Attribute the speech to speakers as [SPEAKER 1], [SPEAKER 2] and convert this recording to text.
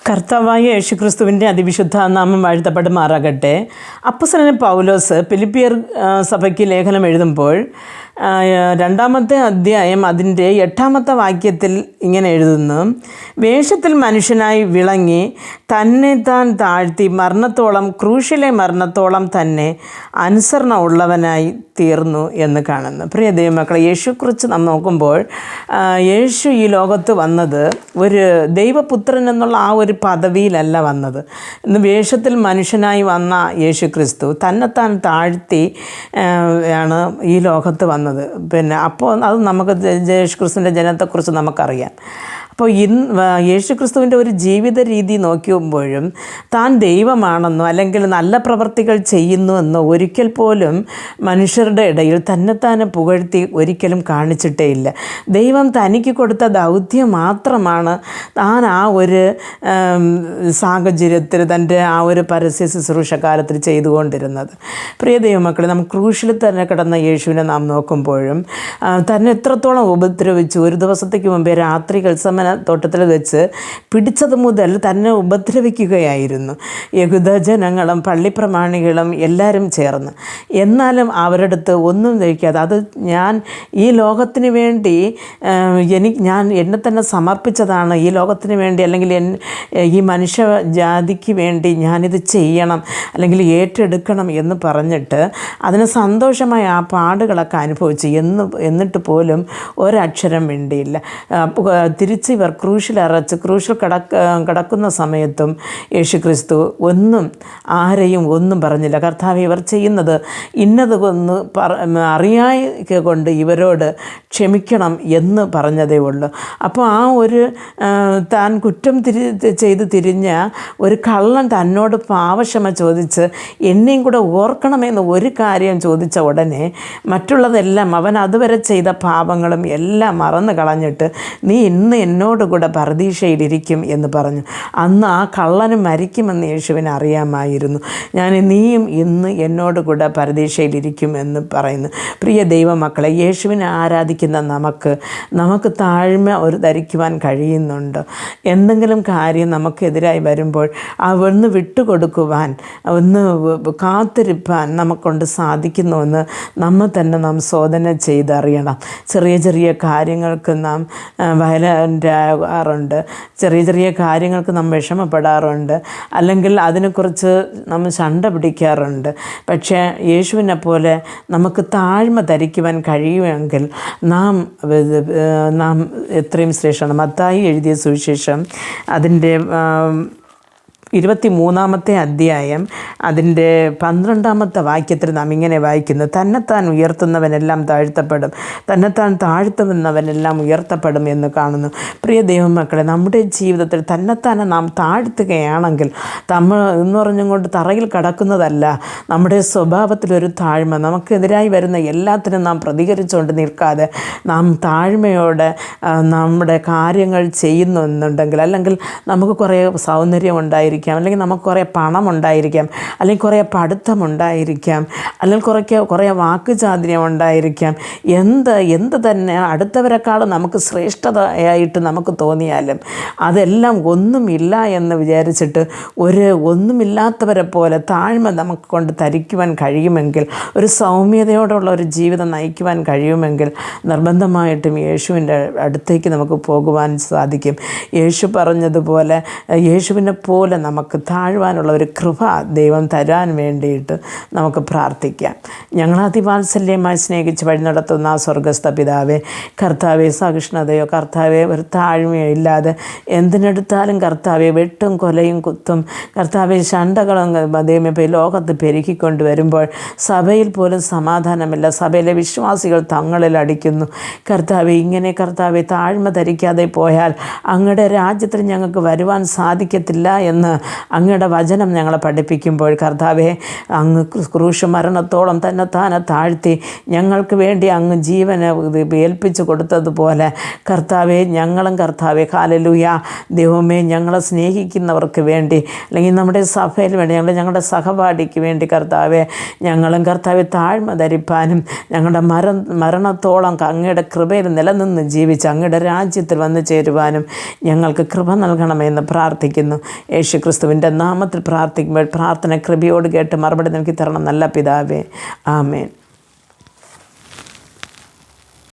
[SPEAKER 1] കർത്താവായ യേശുക്രിസ്തുവിൻ്റെ അതിവിശുദ്ധ നാമം വാഴ്ത്തപ്പെടുമാറാകട്ടെ. അപ്പോസ്തലൻ പൗലോസ് ഫിലിപ്പിയർ സഭയ്ക്ക് ലേഖനം എഴുതുമ്പോൾ 2-ാമത്തെ അധ്യായം അതിൻ്റെ 8-ാമത്തെ വാക്യത്തിൽ ഇങ്ങനെ എഴുതുന്നു: വേഷത്തിൽ മനുഷ്യനായി വിളങ്ങി തന്നെ താൻ താഴ്ത്തി മരണത്തോളം, ക്രൂശിലെ മരണത്തോളം തന്നെ അനുസരണ ഉള്ളവനായി തീർന്നു എന്ന് കാണുന്നു. പ്രിയ ദൈവമക്കളെ, യേശുക്കുറിച്ച് നാം നോക്കുമ്പോൾ യേശു ഈ ലോകത്ത് വന്നത് ഒരു ദൈവപുത്രൻ എന്നുള്ള ആ ഒരു പദവിയിലല്ല വന്നത്. ഇന്ന് വേഷത്തിൽ മനുഷ്യനായി വന്ന യേശു ക്രിസ്തു തന്നെത്താൻ താഴ്ത്തി ആണ് ഈ ലോകത്ത് വന്നത്. അപ്പോൾ അത് നമുക്ക് യേശു ക്രിസ്തുവിൻ്റെ ജനനത്തെക്കുറിച്ച് നമുക്കറിയാം. അപ്പോൾ യേശു ക്രിസ്തുവിൻ്റെ ഒരു ജീവിത രീതി നോക്കുമ്പോഴും താൻ ദൈവമാണെന്നോ അല്ലെങ്കിൽ നല്ല പ്രവർത്തികൾ ചെയ്യുന്നുവെന്നോ ഒരിക്കൽ പോലും മനുഷ്യരുടെ ഇടയിൽ തന്നെത്താനെ പുകഴ്ത്തി ഒരിക്കലും കാണിച്ചിട്ടേ ഇല്ല. ദൈവം തനിക്ക് കൊടുത്ത ദൗത്യം മാത്രമാണ് താൻ ആ ഒരു സാഹചര്യത്തിൽ തൻ്റെ ആ ഒരു പരസ്യ ശുശ്രൂഷക്കാലത്തിൽ ചെയ്തുകൊണ്ടിരുന്നത്. പ്രിയ ദൈവമക്കളെ, നാം ക്രൂശിൽ തന്നെ കിടന്ന യേശുവിനെ നാം നോക്കുമ്പോഴും തന്നെ എത്രത്തോളം ഉപദ്രവിച്ചു. ഒരു ദിവസത്തേക്ക് മുമ്പേ രാത്രി ഗത്സമന തോട്ടത്തിൽ വെച്ച് പിടിച്ചത് മുതൽ തന്നെ ഉപദ്രവിക്കുകയായിരുന്നു യഹൂദജനങ്ങളും പള്ളിപ്രമാണികളും എല്ലാവരും ചേർന്ന്. എന്നാലും അവരുടെ അടുത്ത് ഒന്നും ധരിക്കാതെ, അത് ഞാൻ ഈ ലോകത്തിന് വേണ്ടി ഞാൻ എന്നെ തന്നെ സമർപ്പിച്ചതാണ്, ഈ ലോകത്തിന് വേണ്ടി അല്ലെങ്കിൽ ഈ മനുഷ്യ ജാതിക്ക് വേണ്ടി ഞാനിത് ചെയ്യണം അല്ലെങ്കിൽ ഏറ്റെടുക്കണം എന്ന് പറഞ്ഞിട്ട് അതിന് സന്തോഷമായ ആ പാടുകളൊക്കെ അനുഭവിച്ചു. എന്നിട്ട് പോലും ഒരക്ഷരം വേണ്ടിയില്ല. തിരിച്ച് ഇവർ ക്രൂശിൽ കിടക്കുന്ന സമയത്തും യേശു ക്രിസ്തു ആരെയും ഒന്നും പറഞ്ഞില്ല. കർത്താവ്, ഇവർ ചെയ്യുന്നത് ഇന്നത് അറിയായ കൊണ്ട് ഇവരോട് ക്ഷമിക്കണം എന്ന് പറഞ്ഞതേ ഉള്ളൂ. അപ്പോൾ ആ ഒരു താൻ കുറ്റം ചെയ്ത് തിരിഞ്ഞ ഒരു കള്ളൻ തന്നോട് പാവക്ഷമ ചോദിച്ച് എന്നെയും കൂടെ ഓർക്കണമെന്ന് ഒരു കാര്യം ചോദിച്ച ഉടനെ മറ്റുള്ളതെല്ലാം അവൻ അതുവരെ ചെയ്ത പാപങ്ങളും എല്ലാം മറന്നു കളഞ്ഞിട്ട് നീ ഇന്ന് എന്നോട് കൂടെ പരദീസയിലിരിക്കും എന്ന് പറഞ്ഞു. അന്ന് ആ കള്ളന് മരിക്കുമെന്ന് യേശുവിന് അറിയാമായിരുന്നു. നീയും ഇന്ന് എന്നോട് കൂടെ പരദീസയിലിരിക്കും എന്ന് പറയുന്നു. പ്രിയ ദൈവമക്കളെ, യേശുവിനെ ആരാധിക്കുന്ന നമുക്ക് താഴ്മ ധരിക്കുവാൻ കഴിയുന്നുണ്ട്. എന്തെങ്കിലും കാര്യം നമുക്കെതിരായി വരുമ്പോൾ ഒന്ന് വിട്ടുകൊടുക്കുവാൻ, ഒന്ന് കാത്തിരിപ്പാൻ നമുക്കൊണ്ട് സാധിക്കുന്നുവെന്ന് നാം ശോധന ചെയ്തറിയണം. ചെറിയ ചെറിയ കാര്യങ്ങൾക്ക് നാം വയലൻ്റാകാറുണ്ട്, ചെറിയ ചെറിയ കാര്യങ്ങൾക്ക് നാം വിഷമപ്പെടാറുണ്ട്, അല്ലെങ്കിൽ അതിനെക്കുറിച്ച് നമ്മൾ ശണ്ട പിടിക്കാറുണ്ട്. പക്ഷേ യേശുവിനെ പോലെ നമുക്ക് താഴ്മ ധരിക്കുവാൻ കഴിയുമെങ്കിൽ നാം എത്രയും ശ്രേഷ്ഠമാണ്. മത്തായി എഴുതിയ സുവിശേഷം അതിൻ്റെ 23-ാമത്തെ അധ്യായം അതിൻ്റെ 12-ാമത്തെ വാക്യത്തിൽ നാം ഇങ്ങനെ വായിക്കുന്നു: തന്നെത്താൻ ഉയർത്തുന്നവനെല്ലാം താഴ്ത്തപ്പെടും, തന്നെത്താൻ താഴ്ത്തുന്നവനെല്ലാം ഉയർത്തപ്പെടും എന്ന് കാണുന്നു. പ്രിയ ദൈവമക്കളെ, നമ്മുടെ ജീവിതത്തിൽ തന്നെത്താനെ നാം താഴ്ത്തുകയാണെങ്കിൽ എന്ന് പറഞ്ഞുകൊണ്ട് തറയിൽ കിടക്കുന്നതല്ല. നമ്മുടെ സ്വഭാവത്തിലൊരു താഴ്മ, നമുക്കെതിരായി വരുന്ന എല്ലാത്തിനും നാം പ്രതികരിച്ചുകൊണ്ട് നിൽക്കാതെ നാം താഴ്മയോടെ നമ്മുടെ കാര്യങ്ങൾ ചെയ്യുന്നുണ്ടെങ്കിൽ, അല്ലെങ്കിൽ നമുക്ക് കുറേ സൗന്ദര്യം ഉണ്ടായിരിക്കും, അല്ലെങ്കിൽ നമുക്ക് കുറേ പണം ഉണ്ടായിരിക്കാം, അല്ലെങ്കിൽ കുറേ പഠിത്തമുണ്ടായിരിക്കാം, അല്ലെങ്കിൽ കുറേ വാക്കുചാതുര്യം ഉണ്ടായിരിക്കാം, എന്ത് തന്നെ അടുത്തവരെക്കാളും നമുക്ക് ശ്രേഷ്ഠതയായിട്ട് നമുക്ക് തോന്നിയാലും അതെല്ലാം ഒന്നുമില്ല എന്ന് വിചാരിച്ചിട്ട് ഒന്നുമില്ലാത്തവരെ പോലെ താഴ്മ നമുക്ക് കൊണ്ട് ധരിക്കുവാൻ കഴിയുമെങ്കിൽ, ഒരു സൗമ്യതയോടുള്ള ഒരു ജീവിതം നയിക്കുവാൻ കഴിയുമെങ്കിൽ നിർബന്ധമായിട്ടും യേശുവിൻ്റെ അടുത്തേക്ക് നമുക്ക് പോകുവാൻ സാധിക്കും. യേശു പറഞ്ഞതുപോലെ യേശുവിനെ പോലെ നമുക്ക് താഴുവാനുള്ള ഒരു കൃപ ദൈവം തരാൻ വേണ്ടിയിട്ട് നമുക്ക് പ്രാർത്ഥിക്കാം. ഞങ്ങൾ അതിവാത്സല്യമായി സ്നേഹിച്ച് വഴി നടത്തുന്ന സ്വർഗസ്ഥ പിതാവേ, കർത്താവെ, സഹിഷ്ണുതയോ കർത്താവെ, ഒരു താഴ്മയോ ഇല്ലാതെ എന്തിനെടുത്താലും കർത്താവെ വെട്ടും കൊലയും കുത്തും കർത്താവെ ശണ്ടകളും ദൈവമേ ലോകത്ത് പെരുക്കിക്കൊണ്ട് വരുമ്പോൾ സഭയിൽ പോലും സമാധാനമില്ല. സഭയിലെ വിശ്വാസികൾ തങ്ങളിൽ അടിക്കുന്നു. കർത്താവെ, ഇങ്ങനെ കർത്താവെ താഴ്മ ധരിക്കാതെ പോയാൽ അങ്ങയുടെ രാജ്യത്തിൽ ഞങ്ങൾക്ക് വരുവാൻ സാധിക്കത്തില്ല എന്ന് അങ്ങയുടെ വചനം ഞങ്ങളെ പഠിപ്പിക്കുമ്പോൾ കർത്താവെ, അങ്ങ് ക്രൂശ് മരണത്തോളം തന്നെത്താനെ താഴ്ത്തി ഞങ്ങൾക്ക് വേണ്ടി അങ്ങ് ജീവനെ ഏൽപ്പിച്ചു കൊടുത്തതുപോലെ കർത്താവെ, ഞങ്ങളും കർത്താവെ ഹല്ലേലൂയ ദൈവമേ, ഞങ്ങളെ സ്നേഹിക്കുന്നവർക്ക് വേണ്ടി അല്ലെങ്കിൽ നമ്മുടെ സഭയിൽ വേണ്ടി ഞങ്ങളുടെ സഹപാഠിക്ക് വേണ്ടി കർത്താവെ, ഞങ്ങളും കർത്താവെ താഴ്മ ധരിപ്പാനും ഞങ്ങളുടെ മരണത്തോളം അങ്ങയുടെ കൃപയിൽ നിലനിന്ന് ജീവിച്ച് അങ്ങയുടെ രാജ്യത്തിൽ വന്നു ചേരുവാനും ഞങ്ങൾക്ക് കൃപ നൽകണമെന്ന് പ്രാർത്ഥിക്കുന്നു. യേശു ക്രിസ്തുവിൻ്റെ നാമത്തിൽ പ്രാർത്ഥിക്കുമ്പോൾ പ്രാർത്ഥന കൃപയോട് കേട്ട് മറുപടി നൽകി തരണം നല്ല പിതാവേ. ആമേൻ.